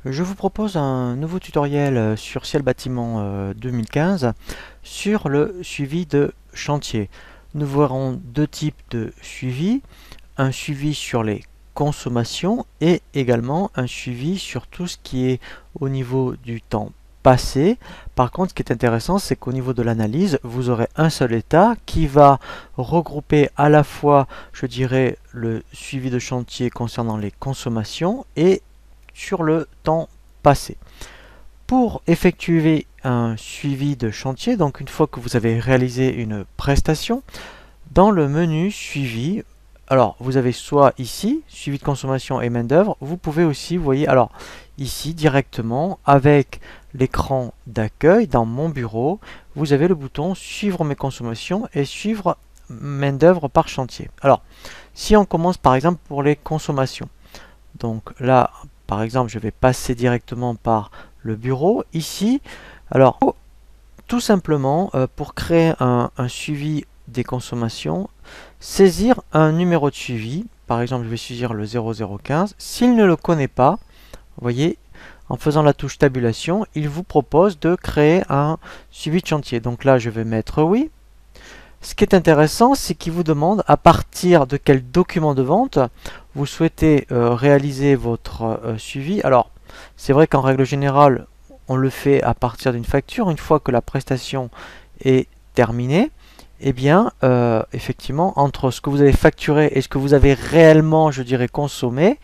Je vous propose un nouveau tutoriel sur Ciel Bâtiment 2015 sur le suivi de chantier. Nous verrons deux types de suivi, un suivi sur les consommations et également un suivi sur tout ce qui est au niveau du temps passé. Par contre, ce qui est intéressant, c'est qu'au niveau de l'analyse, vous aurez un seul état qui va regrouper à la fois, je dirais, le suivi de chantier concernant les consommations et sur le temps passé. Pour effectuer un suivi de chantier, donc une fois que vous avez réalisé une prestation, dans le menu suivi, alors vous avez soit ici, suivi de consommation et main d'œuvre, vous pouvez aussi, vous voyez, alors ici directement avec l'écran d'accueil dans mon bureau, vous avez le bouton suivre mes consommations et suivre main d'œuvre par chantier. Alors, si on commence par exemple pour les consommations, donc là, par exemple, je vais passer directement par le bureau. Ici, alors, tout simplement, pour créer un suivi des consommations, saisir un numéro de suivi. Par exemple, je vais saisir le 0015. S'il ne le connaît pas, vous voyez, en faisant la touche tabulation, il vous propose de créer un suivi de chantier. Donc là, je vais mettre oui. Ce qui est intéressant, c'est qu'il vous demande à partir de quel document de vente vous souhaitez réaliser votre suivi. Alors, c'est vrai qu'en règle générale, on le fait à partir d'une facture. Une fois que la prestation est terminée, eh bien, effectivement, entre ce que vous avez facturé et ce que vous avez réellement, je dirais, consommé,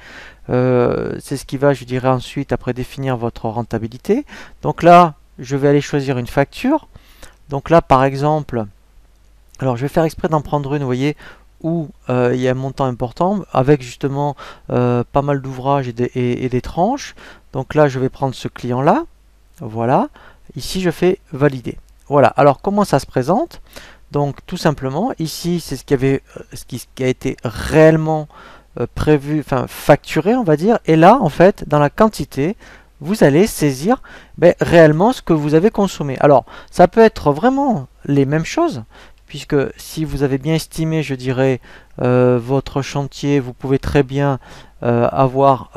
c'est ce qui va, je dirais, ensuite, après définir votre rentabilité. Donc là, je vais aller choisir une facture. Donc là, par exemple, alors je vais faire exprès d'en prendre une, vous voyez, où il y a un montant important, avec justement pas mal d'ouvrages et des tranches. Donc là, je vais prendre ce client-là. Voilà. Ici, je fais valider. Voilà. Alors, comment ça se présente? Donc, tout simplement, ici, c'est ce qui a été réellement prévu, enfin facturé, on va dire. Et là, en fait, dans la quantité, vous allez saisir réellement ce que vous avez consommé. Alors, ça peut être vraiment les mêmes choses, puisque si vous avez bien estimé, je dirais, votre chantier, vous pouvez très bien avoir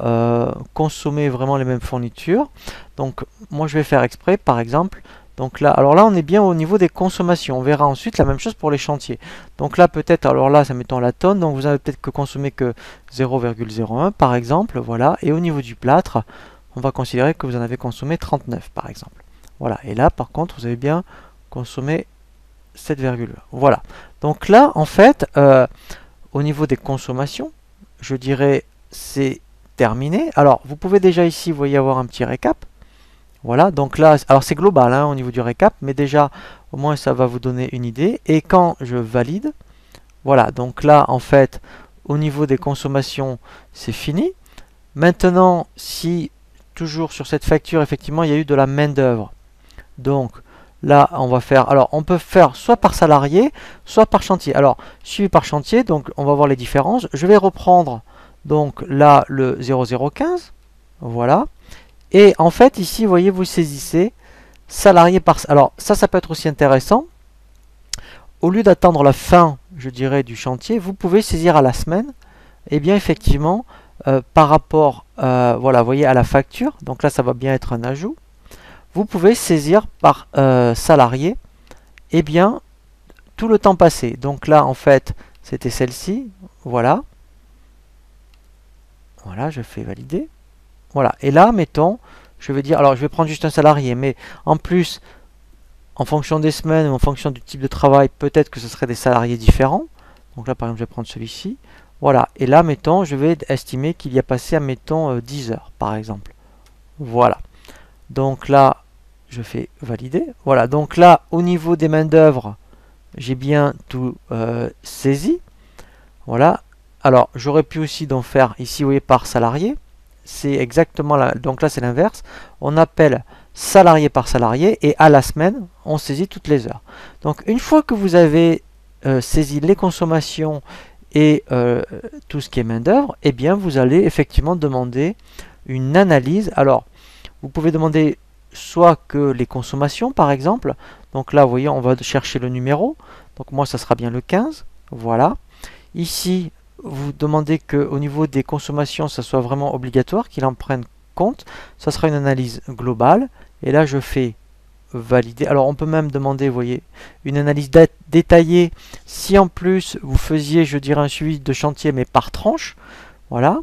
consommé vraiment les mêmes fournitures. Donc, moi, je vais faire exprès, par exemple. Donc là, alors là, on est bien au niveau des consommations. On verra ensuite la même chose pour les chantiers. Donc là, peut-être, alors là, ça mettons la tonne. Donc vous avez peut-être que consommé que 0,01 par exemple. Voilà. Et au niveau du plâtre, on va considérer que vous en avez consommé 39 par exemple. Voilà. Et là, par contre, vous avez bien consommé 7,1. Voilà. Donc là, en fait, au niveau des consommations, je dirais c'est terminé. Alors, vous pouvez déjà ici, vous voyez, avoir un petit récap. Voilà, donc là, alors c'est global hein, au niveau du récap, mais déjà, au moins ça va vous donner une idée. Et quand je valide, voilà, donc là, en fait, au niveau des consommations, c'est fini. Maintenant, si, toujours sur cette facture, effectivement, il y a eu de la main-d'œuvre. Donc, là, on va faire, alors on peut faire soit par salarié, soit par chantier. Alors, suivi par chantier, donc on va voir les différences. Je vais reprendre, donc là, le 0015, voilà. Et en fait, ici, vous voyez, vous saisissez salarié par... Alors, ça peut être aussi intéressant. Au lieu d'attendre la fin, je dirais, du chantier, vous pouvez saisir à la semaine. Et bien, effectivement, par rapport, voilà, vous voyez, à la facture, donc là, ça va bien être un ajout. Vous pouvez saisir par salarié, et bien, tout le temps passé. Donc là, en fait, c'était celle-ci, voilà. Voilà, je fais valider. Voilà, et là, mettons, je vais dire, alors je vais prendre juste un salarié, mais en plus, en fonction des semaines ou en fonction du type de travail, peut-être que ce serait des salariés différents. Donc là, par exemple, je vais prendre celui-ci. Voilà, et là, mettons, je vais estimer qu'il y a passé, mettons, 10 heures, par exemple. Voilà. Donc là, je fais valider. Voilà, donc là, au niveau des main-d'œuvre, j'ai bien tout saisi. Voilà. Alors, j'aurais pu aussi donc faire ici, vous voyez, par salarié. C'est exactement là. Donc là, c'est l'inverse. On appelle salarié par salarié et à la semaine, on saisit toutes les heures. Donc, une fois que vous avez saisi les consommations et tout ce qui est main-d'œuvre, eh bien, vous allez effectivement demander une analyse. Alors, vous pouvez demander soit que les consommations, par exemple. Donc là, vous voyez, on va chercher le numéro. Donc, moi, ça sera bien le 15. Voilà. Ici, vous demandez qu'au niveau des consommations, ça soit vraiment obligatoire, qu'il en prenne compte. Ça sera une analyse globale. Et là, je fais valider. Alors, on peut même demander, vous voyez, une analyse détaillée. Si en plus, vous faisiez, je dirais, un suivi de chantier, mais par tranche. Voilà.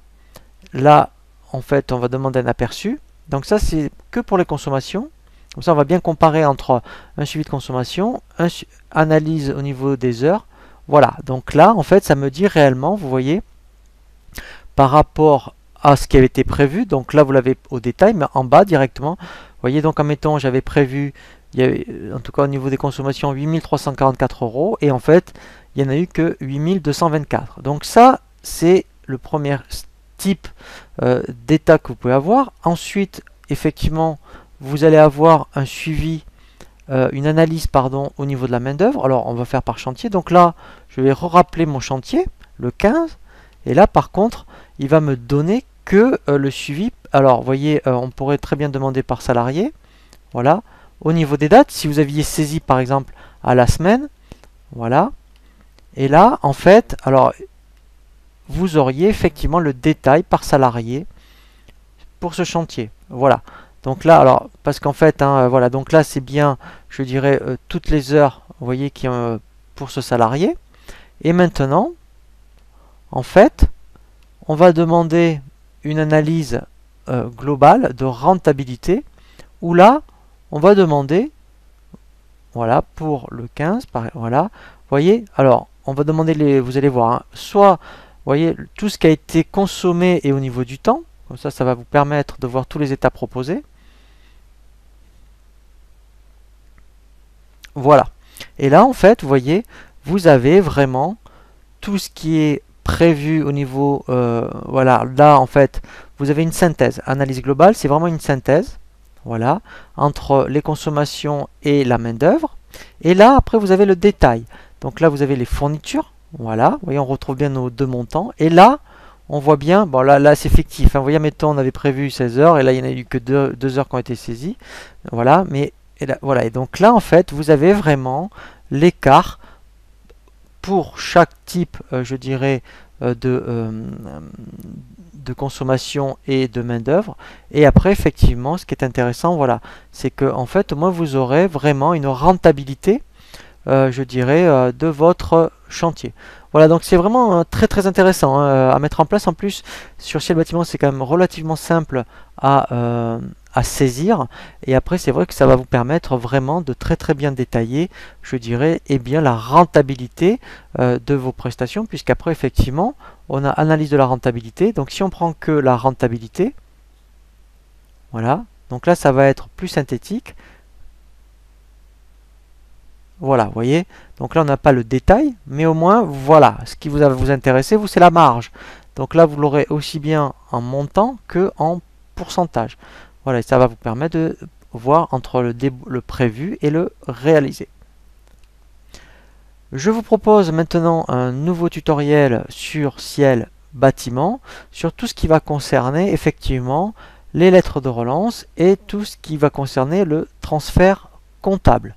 Là, en fait, on va demander un aperçu. Donc ça, c'est que pour les consommations. Comme ça, on va bien comparer entre un suivi de consommation, analyse au niveau des heures. Voilà. Donc là, en fait, ça me dit réellement, vous voyez, par rapport à ce qui avait été prévu. Donc là, vous l'avez au détail, mais en bas directement. Vous voyez, donc admettons, j'avais prévu, il y avait, en tout cas au niveau des consommations, 8344 €. Et en fait, il n'y en a eu que 8224. Donc ça, c'est le premier type d'état que vous pouvez avoir. Ensuite, effectivement, vous allez avoir un suivi, une analyse pardon, au niveau de la main d'œuvre. Alors, on va faire par chantier. Donc là, je vais rappeler mon chantier, le 15. Et là, par contre, il va me donner que le suivi. Alors, vous voyez, on pourrait très bien demander par salarié. Voilà. Au niveau des dates, si vous aviez saisi par exemple à la semaine, voilà. Et là, en fait, alors, vous auriez effectivement le détail par salarié pour ce chantier. Voilà. Donc là, alors, parce qu'en fait, hein, voilà, donc là, c'est bien, je dirais, toutes les heures, vous voyez, qui pour ce salarié. Et maintenant, en fait, on va demander une analyse globale de rentabilité, où là, on va demander, voilà, pour le 15, voilà, vous voyez, alors, on va demander, vous allez voir, hein, soit, vous voyez, tout ce qui a été consommé et au niveau du temps, comme ça va vous permettre de voir tous les états proposés. Voilà. Et là, en fait, vous voyez, vous avez vraiment tout ce qui est prévu au niveau, voilà, là, en fait, vous avez une synthèse. Analyse globale, c'est vraiment une synthèse, voilà, entre les consommations et la main-d'œuvre. Et là, après, vous avez le détail. Donc là, vous avez les fournitures, voilà, vous voyez, on retrouve bien nos deux montants. Et là, on voit bien, bon là c'est fictif, hein. Vous voyez, mettons, on avait prévu 16 heures, et là, il n'y en a eu que 2 heures qui ont été saisies. Voilà, mais voilà, et donc là, en fait, vous avez vraiment l'écart pour chaque type, je dirais, de consommation et de main d'œuvre. Et après, effectivement, ce qui est intéressant, voilà, c'est que en fait, moi, vous aurez vraiment une rentabilité, je dirais, de votre chantier. Voilà, donc c'est vraiment très très intéressant hein, à mettre en place. En plus, sur Ciel Bâtiment, c'est quand même relativement simple à saisir. Et après, c'est vrai que ça va vous permettre vraiment de très très bien détailler, je dirais, eh bien, la rentabilité de vos prestations, puisqu'après, effectivement, on a analyse de la rentabilité. Donc, si on prend que la rentabilité, voilà, donc là, ça va être plus synthétique. Voilà, vous voyez, donc là on n'a pas le détail, mais au moins, voilà, ce qui va vous intéresser, c'est la marge. Donc là, vous l'aurez aussi bien en montant que en pourcentage. Voilà, et ça va vous permettre de voir entre le prévu et le réalisé. Je vous propose maintenant un nouveau tutoriel sur Ciel Bâtiment, sur tout ce qui va concerner effectivement les lettres de relance et tout ce qui va concerner le transfert comptable.